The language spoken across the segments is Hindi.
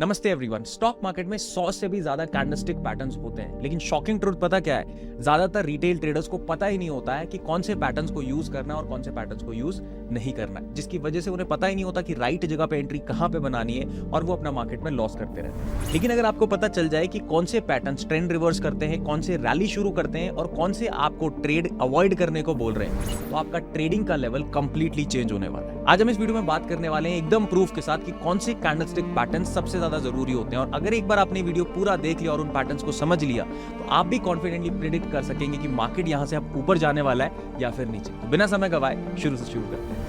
नमस्ते एवरीवन। स्टॉक मार्केट में 100 से भी ज्यादा कैंडलस्टिक पैटर्न्स होते हैं, लेकिन शॉकिंग ट्रुथ पता क्या है? ज्यादातर रिटेल ट्रेडर्स को पता ही नहीं होता है कि कौन से पैटर्न्स को यूज करना है और कौन से पैटर्न्स को यूज नहीं करना है, जिसकी वजह से उन्हें पता ही नहीं होता कि राइट जगह पे एंट्री कहां पे बनानी है और वो अपना मार्केट में लॉस करते रहते हैं। लेकिन अगर आपको पता चल जाए कि कौन से पैटर्न्स ट्रेंड रिवर्स करते हैं, कौन से रैली शुरू करते हैं और कौन से आपको ट्रेड अवॉइड करने को बोल रहे हैं, तो आपका ट्रेडिंग का लेवल कंप्लीटली चेंज होने वाला है। आज हम इस वीडियो में बात करने वाले हैं एकदम प्रूफ के साथ कि कौन से कैंडलस्टिक पैटर्न्स सबसे ज्यादा जरूरी होते हैं, और अगर एक बार आपने वीडियो पूरा देख लिया और उन पैटर्न्स को समझ लिया तो आप भी कॉन्फिडेंटली प्रेडिक्ट कर सकेंगे कि मार्केट यहां से अब ऊपर जाने वाला है या फिर नीचे। तो बिना समय गवाए शुरू करते हैं।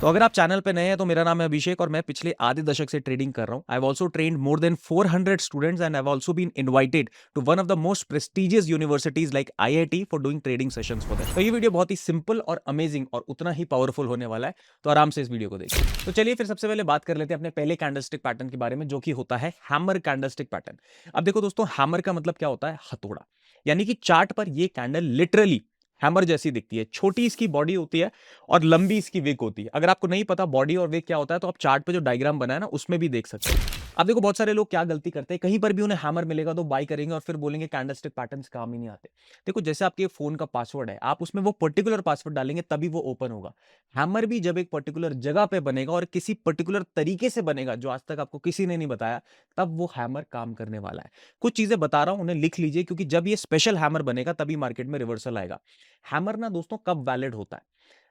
तो अगर आप चैनल पे नए हैं तो मेरा नाम है अभिषेक और मैं पिछले आधे दशक से ट्रेडिंग कर रहा हूं। I have also trained more than 400 students and I have also been invited to one of the most prestigious universities like IIT for doing trading sessions for that. तो ये वीडियो बहुत ही सिंपल और अमेजिंग और उतना ही पावरफुल होने वाला है, तो आराम से इस वीडियो को देखिए। तो चलिए फिर सबसे पहले बात कर लेते हैं अपने पहले कैंडलस्टिक पैटर्न के बारे में, जो कि होता है हैमर कैंडलस्टिक पैटर्न। अब देखो दोस्तों, हैमर का मतलब क्या होता है? हथौड़ा। यानी कि चार्ट पर ये कैंडल लिटरली हैमर जैसी दिखती है। छोटी इसकी बॉडी होती है और लंबी इसकी विक होती है। अगर आपको नहीं पता बॉडी और विक क्या होता है तो आप चार्ट पे जो डायग्राम बना है ना उसमें भी देख सकते हैं। अब देखो बहुत सारे लोग क्या गलती करते हैं, कहीं पर भी उन्हें हैमर मिलेगा तो बाय करेंगे और फिर बोलेंगे कैंडलस्टिक पैटर्न्स काम ही नहीं आते। देखो जैसे आपके फोन का पासवर्ड है, आप उसमें वो पर्टिकुलर पासवर्ड डालेंगे तभी वो ओपन होगा। हैमर भी जब एक पर्टिकुलर जगह पे बनेगा और किसी पर्टिकुलर तरीके से बनेगा जो आज तक आपको किसी ने नहीं बताया, तब वो हैमर काम करने वाला है। कुछ चीजें बता रहा हूं, उन्हें लिख लीजिए, क्योंकि जब ये स्पेशल हैमर बनेगा तभी मार्केट में रिवर्सल आएगा। हैमर ना दोस्तों कब वैलिड होता है?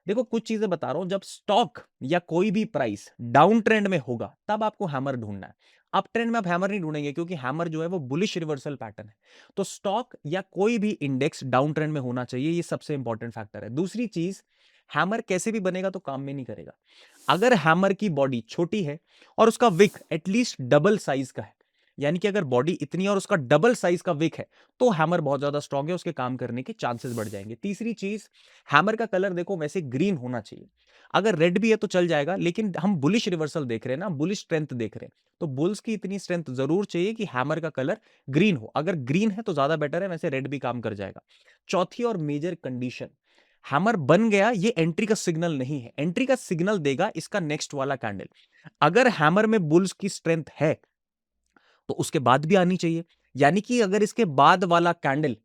देखो कुछ चीजें बता रहा हूं, जब स्टॉक या कोई भी प्राइस डाउन ट्रेंड में होगा तब आपको हैमर ढूंढना है। अप ट्रेंड में आप हैमर नहीं ढूंढेंगे, क्योंकि हैमर जो है वो बुलिश रिवर्सल पैटर्न है। तो स्टॉक या कोई भी इंडेक्स डाउन ट्रेंड में होना चाहिए, ये सबसे इंपॉर्टेंट फैक्टर है। दूसरी चीज, हैमर कैसे भी बनेगा तो काम में नहीं करेगा। अगर हैमर की बॉडी छोटी है और उसका विक एटलीस्ट डबल साइज का है, यानी कि अगर बॉडी इतनी और उसका डबल साइज का विक है, तो हैमर बहुत ज्यादा स्ट्रांग है, उसके काम करने के चांसेस बढ़ जाएंगे। तीसरी चीज, हैमर का कलर देखो वैसे ग्रीन होना चाहिए। अगर रेड भी है तो चल जाएगा, लेकिन हम बुलिश रिवर्सल देख रहे हैं ना, बुलिश स्ट्रेंथ देख रहे हैं, तो बुल्स की इतनी स्ट्रेंथ जरूर चाहिए कि हैमर का कलर ग्रीन हो। अगर ग्रीन है तो ज्यादा बेटर है, वैसे रेड भी काम कर जाएगा। चौथी और मेजर कंडीशन, हैमर बन गया ये एंट्री का सिग्नल नहीं है। एंट्री का सिग्नल देगा इसका नेक्स्ट वाला कैंडल। अगर हैमर में बुल्स की स्ट्रेंथ है तो उसके बाद भी आनी चाहिए। यानी कि अगर इसके बाद वाला कैंडल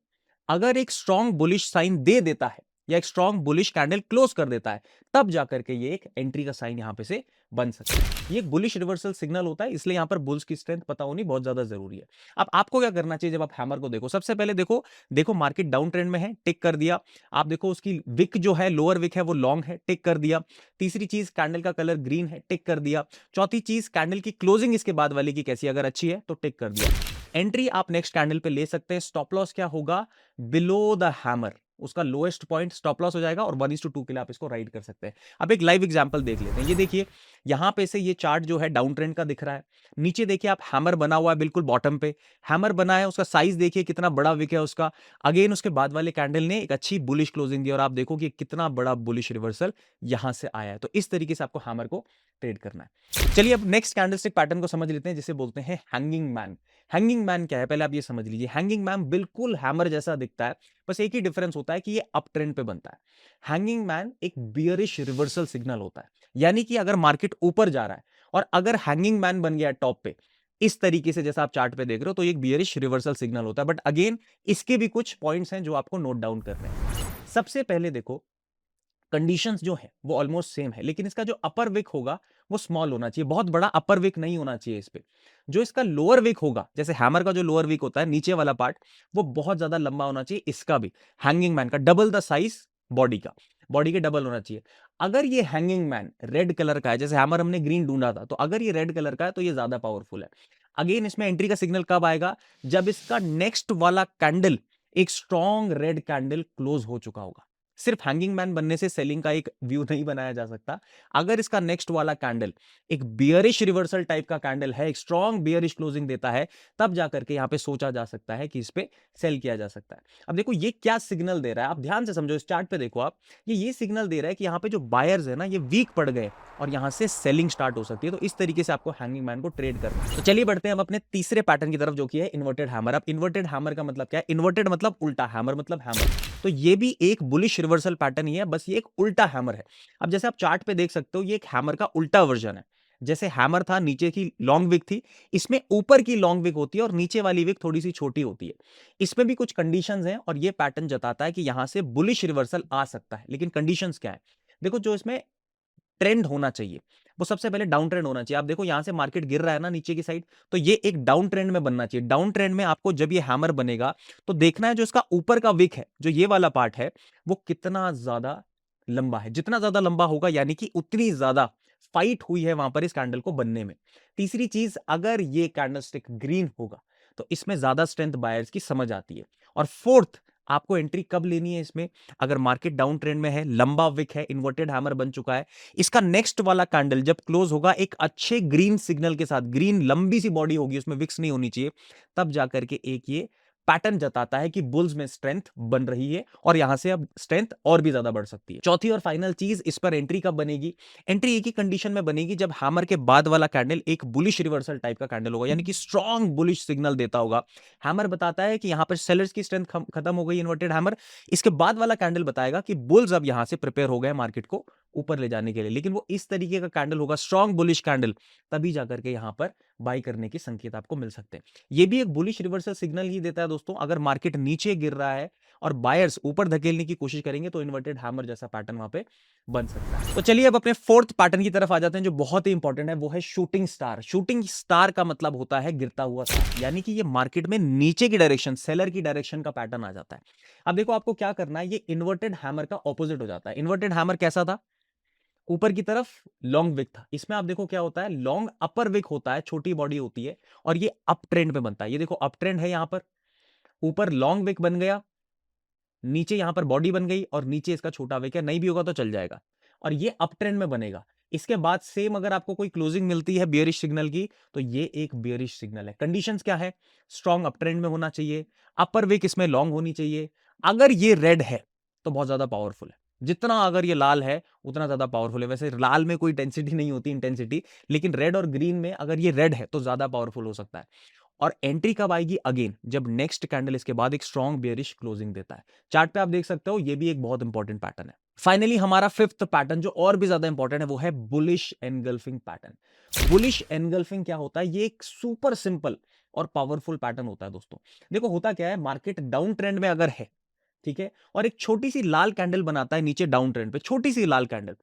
अगर एक स्ट्रॉन्ग बुलिश साइन दे देता है या एक स्ट्रॉन्ग बुलिश कैंडल क्लोज कर देता है, तब जाकर के ये एक एंट्री का साइन यहां पे से बन सकता है। ये एक बुलिश रिवर्सल सिग्नल होता है, इसलिए यहां पर बुल्स की स्ट्रेंथ पता होनी बहुत ज्यादा जरूरी है। अब आपको क्या करना चाहिए जब आप हैमर को देखो? सबसे पहले देखो देखो मार्केट डाउन ट्रेंड में है, टिक कर दिया। आप देखो उसकी विक जो है, लोअर विक है, वो लॉन्ग है, टिक कर दिया। तीसरी चीज, कैंडल का कलर ग्रीन है, टिक कर दिया। चौथी चीज, कैंडल की क्लोजिंग इसके बाद वाले की कैसी, अगर अच्छी है तो टिक कर दिया। एंट्री आप नेक्स्ट कैंडल पे ले सकते हैं। स्टॉप लॉस क्या होगा? बिलो द हैमर, उसका लोएस्ट पॉइंट स्टॉप लॉस हो जाएगा और 1:2 के लिए आप इसको राइट कर सकते हैं। अब एक लाइव एग्जांपल देख लेते हैं। ये देखिए यहां पे से ये चार्ट जो है डाउन ट्रेंड का दिख रहा है। नीचे देखिए आप, हैमर बना हुआ है बिल्कुल बॉटम पे। हैमर बना है, उसका साइज देखिए कितना बड़ा विक है उसका। अगेन उसके बाद वाले कैंडल ने एक अच्छी बुलिश क्लोजिंग दी और आप देखो कि कितना बड़ा बुलिश रिवर्सल यहां से आया है। तो इस तरीके से आपको हैमर को ट्रेड करना है। चलिए अब नेक्स्ट कैंडलस्टिक पैटर्न को समझ लेते हैं, जिसे बोलते हैं हैंगिंग मैन। हैंगिंग मैन क्या है पहले आप ये समझ लीजिए। हैंगिंग मैन बिल्कुल हैमर जैसा दिखता है, बस एक ही डिफरेंस होता है कि ये अप ट्रेंड पे बनता है। हैंगिंग मैन एक बियरिश रिवर्सल सिग्नल होता है, यानी कि अगर मार्केट ऊपर जा रहा है और अगर हैंगिंग मैन बन गया टॉप पे इस तरीके से जैसा आप चार्ट पे देख रहे हो, तो एक बियरिश रिवर्सल सिग्नल होता है। बट अगेन इसके भी कुछ पॉइंट्स हैं जो आपको नोट डाउन करने हैं। सबसे पहले देखो, कंडीशंस जो है वो ऑलमोस्ट सेम है, लेकिन इसका जो अपर विक होगा वो स्मॉल होना चाहिए, बहुत बड़ा अपर विक नहीं होना चाहिए इस पे। जो इसका लोअर विक होगा, जैसे हैमर का जो लोअर विक होता है नीचे वाला पार्ट, वो बहुत ज्यादा लंबा होना चाहिए। इसका भी हैंगिंग मैन का डबल द साइज बॉडी का, बॉडी के डबल होना चाहिए। अगर ये हैंगिंग मैन रेड कलर का है, जैसे हैमर हमने ग्रीन ढूंढा था, तो अगर ये रेड कलर का है तो ये ज्यादा पावरफुल है। अगेन इसमें एंट्री का सिग्नल कब आएगा? जब इसका नेक्स्ट वाला कैंडल एक स्ट्रॉन्ग रेड कैंडल क्लोज हो चुका होगा। सिर्फ हैंगिंग मैन बनने से सेलिंग का एक व्यू नहीं बनाया जा सकता। अगर इसका नेक्स्ट वाला कैंडल एक बियरिश रिवर्सल टाइप का कैंडल है, एक स्ट्रॉन्ग बियरिश क्लोजिंग देता है, तब जाकर के यहां पे सोचा जा सकता है कि इस पे सेल किया जा सकता है। अब देखो ये क्या सिग्नल दे रहा है, आप ध्यान से समझो। इस चार्ट पे देखो आप, ये सिग्नल दे रहा है कि यहाँ पे जो बायर्स है ना, ये वीक पड़ गए और यहां से सेलिंग स्टार्ट हो सकती है। तो इस तरीके से आपको हैंगिंग मैन को ट्रेड करना है। तो चलिए बढ़ते हैं हम अपने तीसरे पैटर्न की तरफ, जो कि है इन्वर्टेड हैमर। अब इन्वर्टेड हैमर का मतलब क्या है? इन्वर्टेड मतलब उल्टा, हैमर मतलब हैमर। तो ये भी एक बुलिश रिवर्सल पैटर्न ही है, बस ये एक उल्टा हैमर है। अब जैसे आप चार्ट पे देख सकते हो, ये एक हैमर का उल्टा वर्जन है। जैसे हैमर था, नीचे की लॉन्ग विक थी, इसमें ऊपर की लॉन्ग विक होती है और नीचे वाली विक थोड़ी सी छोटी होती है। इसमें भी कुछ कंडीशंस हैं और ये पैटर्न जताता है कि यहां से बुलिश रिवर्सल आ सकता है। लेकिन कंडीशंस क्या है? देखो, जो इसमें ट्रेंड होना चाहिए वो सबसे पहले डाउन ट्रेंड होना चाहिए। आप देखो यहां से मार्केट गिर रहा है ना नीचे की साइड, तो ये एक डाउन ट्रेंड में बनना चाहिए। डाउन ट्रेंड में आपको जब ये हैमर बनेगा तो देखना है जो इसका ऊपर का विक है, जो ये वाला पार्ट है, वो कितना ज्यादा लंबा है। जितना ज्यादा लंबा होगा यानी कि उतनी ज्यादा फाइट हुई है वहां पर इस कैंडल को बनने में। तीसरी चीज, अगर ये कैंडलस्टिक ग्रीन होगा तो इसमें ज्यादा स्ट्रेंथ बायर्स की समझ आती है। और फोर्थ, आपको एंट्री कब लेनी है इसमें? अगर मार्केट डाउन ट्रेंड में है, लंबा विक है, इन्वर्टेड हैमर बन चुका है, इसका नेक्स्ट वाला कैंडल जब क्लोज होगा एक अच्छे ग्रीन सिग्नल के साथ, ग्रीन लंबी सी बॉडी होगी, उसमें विक्स नहीं होनी चाहिए, तब जाकर के एक ये पैटर्न जताता है कि बुल्स में स्ट्रेंथ बन रही है और यहां से अब स्ट्रेंथ और भी ज्यादा बढ़ सकती है। चौथी और फाइनल चीज, इस पर एंट्री कब बनेगी? एंट्री एक ही कंडीशन में बनेगी जब हैमर के बाद वाला कैंडल एक बुलिश रिवर्सल टाइप का कैंडल होगा, यानी कि स्ट्रॉन्ग बुलिश सिग्नल देता होगा। हैमर बताता है कि यहां पर सेलर्स की स्ट्रेंथ खत्म हो गई, इन्वर्टेड हैमर। इसके बाद वाला कैंडल बताएगा कि बुल्स अब यहां से प्रिपेयर हो गए मार्केट को ऊपर ले जाने के लिए। लेकिन वो इस तरीके का कैंडल होगा, स्ट्रॉन्ग बुलिश कैंडल, तभी जाकर के यहां पर बाई करने के संकेत आपको मिल सकते हैं। ये भी एक बुलिश रिवर्सल सिग्नल ही देता है दोस्तों। अगर मार्केट नीचे गिर रहा है और बायर्स ऊपर धकेलने की कोशिश करेंगे तो इन्वर्टेड हैमर जैसा पैटर्न वहां पे बन सकता है। तो चलिए अब अपने फोर्थ पैटर्न की तरफ आ जाते हैं जो बहुत ही इंपॉर्टेंट है, वो है शूटिंग स्टार। शूटिंग स्टार का मतलब होता है गिरता हुआ स्टार, यानी कि ये मार्केट में नीचे की डायरेक्शन, सेलर की डायरेक्शन का पैटर्न आ जाता है। अब देखो आपको क्या करना है, ये इन्वर्टेड हैमर का ऑपोजिट हो जाता है। इन्वर्टेड हैमर कैसा था? ऊपर की तरफ लॉन्ग विक था। इसमें आप देखो क्या होता है, लॉन्ग अपर विक होता है, छोटी बॉडी होती है और ये अप ट्रेंड पे बनता है। ये देखो अप ट्रेंड है, यहां पर ऊपर लॉन्ग विक बन गया, नीचे यहां पर बॉडी बन गई और नीचे इसका छोटा विक है, नहीं भी होगा तो चल जाएगा और ये अप ट्रेंड में बनेगा। इसके बाद सेम अगर आपको कोई क्लोजिंग मिलती है बियरिश सिग्नल की तो ये एक बियरिश सिग्नल है। कंडीशंस क्या है? स्ट्रॉन्ग अप ट्रेंड में होना चाहिए, अपर विक इसमें लॉन्ग होनी चाहिए। अगर ये रेड है तो बहुत ज्यादा पावरफुल है, जितना अगर ये लाल है उतना ज्यादा पावरफुल है। वैसे लाल में कोई इंटेंसिटी नहीं होती, इंटेंसिटी, लेकिन रेड और ग्रीन में अगर ये रेड है तो ज्यादा पावरफुल हो सकता है। और एंट्री कब आएगी? अगेन जब नेक्स्ट कैंडल इसके बाद एक स्ट्रॉन्ग बेयरिश क्लोजिंग देता है। चार्ट पे आप देख सकते हो, ये भी एक बहुत इंपॉर्टेंट पैटर्न है। फाइनली हमारा फिफ्थ पैटर्न जो और भी ज्यादा इंपॉर्टेंट है वो है bullish engulfing pattern. Bullish engulfing क्या होता है? ये एक सुपर सिंपल और पावरफुल पैटर्न होता है दोस्तों। देखो होता क्या है, मार्केट डाउन ट्रेंड में अगर है, ठीक है, और एक छोटी सी लाल कैंडल बनाता है नीचे डाउन ट्रेंड पे, छोटी सी लाल कैंडल,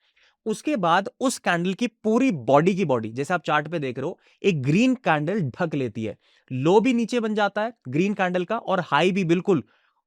उसके बाद उस कैंडल की पूरी बॉडी की बॉडी, जैसे आप चार्ट पे देख रहे हो, एक ग्रीन कैंडल ढक लेती है। लो भी नीचे बन जाता है ग्रीन कैंडल का और हाई भी बिल्कुल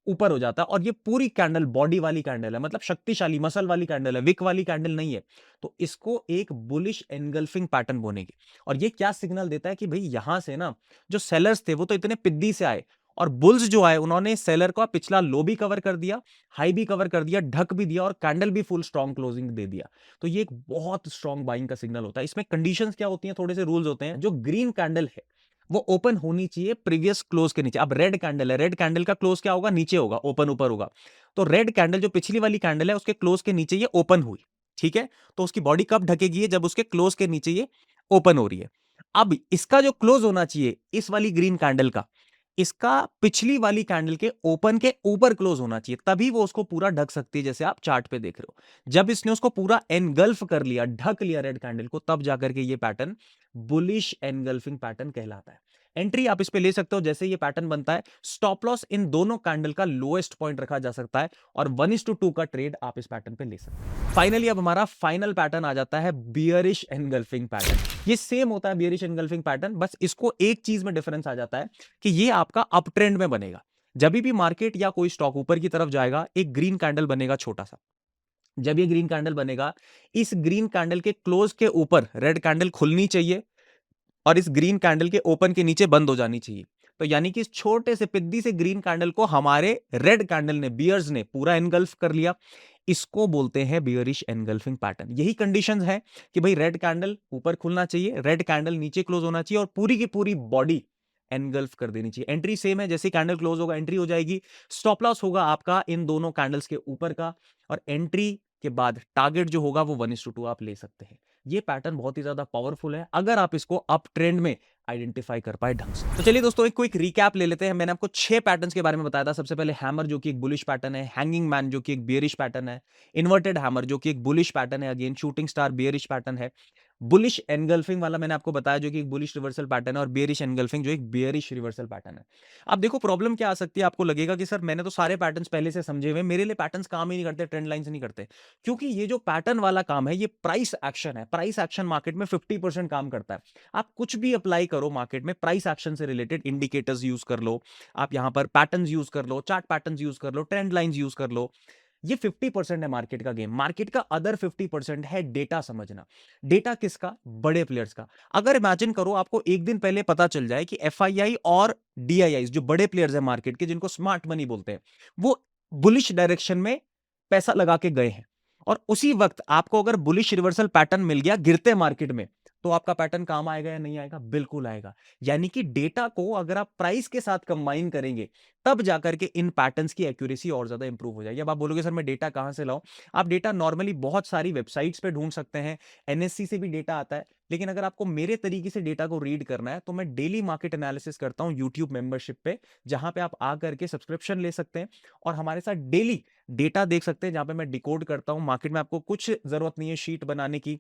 ऊपर हो जाता है और ये पूरी कैंडल बॉडी वाली कैंडल है, मतलब शक्तिशाली मसल वाली कैंडल है, विक वाली कैंडल नहीं है। तो इसको एक बुलिश एनगल्फिंग पैटर्न बोलेंगे। और ये क्या सिग्नल देता है कि भाई यहां से ना जो सेलर्स थे वो तो इतने पिद्दी से आए और बुल्स जो आए उन्होंने सेलर का पिछला लो भी कवर कर दिया, हाई भी कवर कर दिया, ढक भी दिया और कैंडल भी फुल स्ट्रॉन्ग क्लोजिंग दे दिया। तो ये एक बहुत स्ट्रॉन्ग बाइंग का सिग्नल होता है। इसमें कंडीशंस क्या होती हैं, थोड़े से रूल्स होते हैं। जो ग्रीन कैंडल है वो ओपन होनी चाहिए प्रीवियस क्लोज के नीचे। अब रेड कैंडल है, रेड कैंडल का क्लोज क्या होगा? नीचे होगा, ओपन ऊपर होगा। तो रेड कैंडल जो पिछली वाली कैंडल है उसके क्लोज के नीचे ये ओपन हुई, ठीक है, तो उसकी बॉडी कब ढकेगी? जब उसके क्लोज के नीचे ये ओपन हो रही है। अब इसका जो क्लोज होना चाहिए इस वाली ग्रीन कैंडल का, इसका पिछली वाली कैंडल के ओपन के ऊपर क्लोज होना चाहिए, तभी वो उसको पूरा ढक सकती है, जैसे आप चार्ट पे देख रहे हो। जब इसने उसको पूरा एनगल्फ कर लिया, ढक लिया रेड कैंडल को, तब जाकर के ये पैटर्न बुलिश एनगल्फिंग पैटर्न कहलाता है। एंट्री आप इस पे ले सकते हो जैसे ये पैटर्न बनता है। स्टॉप लॉस इन दोनों कैंडल का लोएस्ट पॉइंट रखा जा सकता है और 1:2 का ट्रेड आप इस पैटर्न पे ले सकते हैं। फाइनली अब हमारा फाइनल पैटर्न आ जाता है बियरिश एनगल्फिंग पैटर्न। ये सेम होता है बियरिश एनगल्फिंग पैटर्न, बस इसको एक चीज में डिफरेंस आ जाता है कि ये आपका अप ट्रेंड में बनेगा। जब भी मार्केट या कोई स्टॉक ऊपर की तरफ जाएगा एक ग्रीन कैंडल बनेगा छोटा सा। जब ये ग्रीन कैंडल बनेगा, इस ग्रीन कैंडल के क्लोज के ऊपर रेड कैंडल खुलनी चाहिए और इस ग्रीन कैंडल के ओपन के नीचे बंद हो जानी चाहिए। तो यानी कि इस छोटे से पिद्दी से ग्रीन कैंडल को हमारे रेड कैंडल ने, बियर्स ने पूरा एनगल्फ कर लिया। इसको बोलते हैं बियरिश एनगल्फिंग पैटर्न। यही कंडीशंस है कि भाई रेड कैंडल ऊपर खुलना चाहिए, रेड कैंडल नीचे क्लोज होना चाहिए और पूरी की पूरी बॉडी एनगल्फ कर देनी चाहिए। एंट्री सेम है, जैसे कैंडल क्लोज होगा एंट्री हो जाएगी। स्टॉप लॉस होगा आपका इन दोनों कैंडल्स के ऊपर का और एंट्री के बाद टारगेट जो होगा वो 1:2 आप ले सकते हैं। ये पैटर्न बहुत ही ज्यादा पावरफुल है अगर आप इसको अप ट्रेंड में आइडेंटिफाई कर पाए ढंग से। तो चलिए दोस्तों एक क्विक रिकैप ले लेते हैं। मैंने आपको 6 पैटर्न्स के बारे में बताया था। सबसे पहले हैमर जो कि एक बुलिश पैटर्न है, हैंगिंग मैन जो कि एक बियरिश पैटर्न है, इन्वर्टेड हैमर जो कि एक बुलिश पैटर्न है, again shooting star bearish pattern है, बुलिश एनगल्फिंग वाला मैंने आपको बताया जो कि एक बुलिश रिवर्सल पैटर्न है, और बेयरिश एनगल्फिंग जो एक बेयरिश रिवर्सल पैटर्न है। अब देखो प्रॉब्लम क्या आ सकती है, आपको लगेगा कि सर मैंने तो सारे पैटर्न्स पहले से समझे हुए हैं, मेरे लिए पैटर्न्स काम ही नहीं करते, ट्रेंड लाइंस नहीं करते। क्योंकि ये जो पैटर्न वाला काम है ये प्राइस एक्शन है, प्राइस एक्शन मार्केट में 50% काम करता है। आप कुछ भी अप्लाई करो मार्केट में प्राइस एक्शन से रिलेटेड, इंडिकेटर्स यूज कर लो, आप यहां पर पैटर्न्स यूज कर लो, चार्ट पैटर्न्स यूज कर लो, ट्रेंड लाइंस यूज कर लो। ये 50% है मार्केट का गेम। मार्केट का अदर 50% है डेटा समझना। डेटा किसका? बड़े प्लेयर्स का। अगर इमेजिन करो आपको एक दिन पहले पता चल जाए कि एफआईआई और डीआईआई जो बड़े प्लेयर्स हैं मार्केट के, जिनको स्मार्ट मनी बोलते हैं, वो बुलिश डायरेक्शन में पैसा लगा के गए हैं, और उसी वक्त आपको अगर बुलिश रिवर्सल पैटर्न मिल गया गिरते मार्केट में, तो आपका पैटर्न काम आएगा या नहीं आएगा? बिल्कुल आएगा। यानी कि डेटा को अगर आप प्राइस के साथ कंबाइन करेंगे, तब जाकर के इन पैटर्न्स की एक्यूरेसी और ज्यादा इंप्रूव हो जाएगी। अब आप बोलोगे सर मैं डेटा कहां से लाऊं? आप डेटा नॉर्मली बहुत सारी वेबसाइट्स पे ढूंढ सकते हैं, एनएससी से भी डेटा आता है, लेकिन अगर आपको मेरे तरीके से डेटा को रीड करना है तो मैं डेली मार्केट एनालिसिस करता हूं यूट्यूब मेंबरशिप पे, जहां पे आप आ करके सब्सक्रिप्शन ले सकते हैं और हमारे साथ डेली डेटा देख सकते हैं, जहां पे मैं डिकोड करता हूं मार्केट में। आपको कुछ जरूरत नहीं है शीट बनाने की,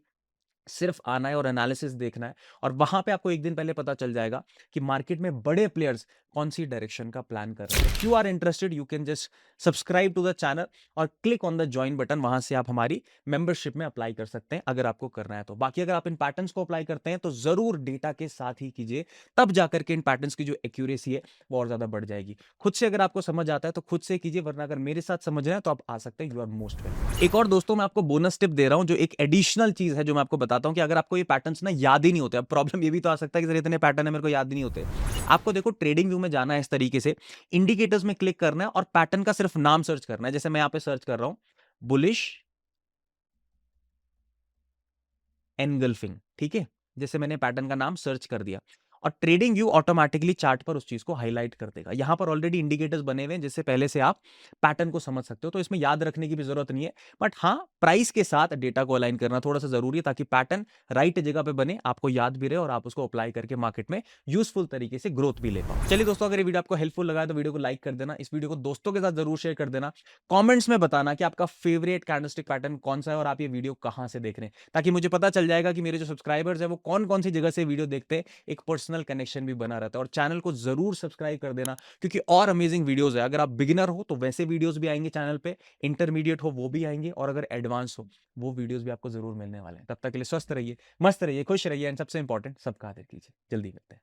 सिर्फ आना है और एनालिसिस देखना है, और वहां पे आपको एक दिन पहले पता चल जाएगा कि मार्केट में बड़े प्लेयर्स कौन सी डायरेक्शन का प्लान कर रहे हैं। If you are interested you can just subscribe to the channel और click on the join button, वहां से आप हमारी मेंबरशिप में अप्लाई कर सकते हैं अगर आपको करना है तो। बाकी अगर आप इन पैटर्न्स को अप्लाई करते हैं तो जरूर डेटा के साथ ही कीजिए, तब जाकर के इन पैटर्न्स की जो एक्यूरेसी है वो और ज्यादा बढ़ जाएगी। खुद से अगर आपको समझ आता है तो खुद से कीजिए, वरना अगर मेरे साथ समझ रहे हैं तो आप आ सकते हैं। You are most welcome. एक और दोस्तों मैं आपको बोनस टिप दे रहा हूं, जो एक एडिशनल चीज है जो मैं आपको बताता हूं, कि अगर आपको ये पैटर्न्स ना याद ही नहीं होते, अब प्रॉब्लम ये भी तो आ सकता है कि सर इतने पैटर्न है मेरे को याद ही नहीं होते। आपको देखो ट्रेडिंग व्यू में जाना है, इस तरीके से इंडिकेटर्स में क्लिक करना है और पैटर्न का सिर्फ नाम सर्च करना है। जैसे मैं यहां पे सर्च कर रहा हूं बुलिश एनगल्फिंग, ठीक है, जैसे मैंने पैटर्न का नाम सर्च कर दिया, और ट्रेडिंग व्यू ऑटोमेटिकली चार्ट पर उस चीज को हाईलाइट कर देगा। यहां पर ऑलरेडी इंडिकेटर्स बने हुए हैं जिससे पहले से आप पैटर्न को समझ सकते हो, तो इसमें याद रखने की भी जरूरत नहीं है। बट हाँ, प्राइस के साथ डेटा को अलाइन करना थोड़ा सा जरूरी है, ताकि पैटर्न राइट जगह पे बने, आपको याद भी रहे और आप उसको अप्लाई करके मार्केट में यूजफुल तरीके से ग्रोथ भी ले पाओ। चलिए दोस्तों, अगर ये वीडियो आपको हेल्पफुल लगा है तो वीडियो को लाइक कर देना, इस वीडियो को दोस्तों के साथ जरूर शेयर कर देना। कॉमेंट्स में बताना कि आपका फेवरेट कैंडलस्टिक पैटर्न कौन सा है और आप ये वीडियो कहां से देख रहे हैं, ताकि मुझे पता चल जाएगा कि मेरे जो सब्सक्राइबर्स हैं वो कौन कौन सी जगह से वीडियो देखते हैं। एक पर्सनल कनेक्शन भी बना रहता है। और चैनल को जरूर सब्सक्राइब कर देना, क्योंकि और अमेजिंग वीडियोस है। अगर आप बिगिनर हो तो वैसे वीडियोस भी आएंगे चैनल पे, इंटरमीडिएट हो वो भी आएंगे, और अगर एडवांस हो वो वीडियोस भी आपको जरूर मिलने वाले हैं। तब तक के लिए स्वस्थ रहिए, मस्त रहिए, खुश रहिए, एंड सबसे इंपॉर्टेंट सबका आदर कीजिए। जल्दी मिलते हैं।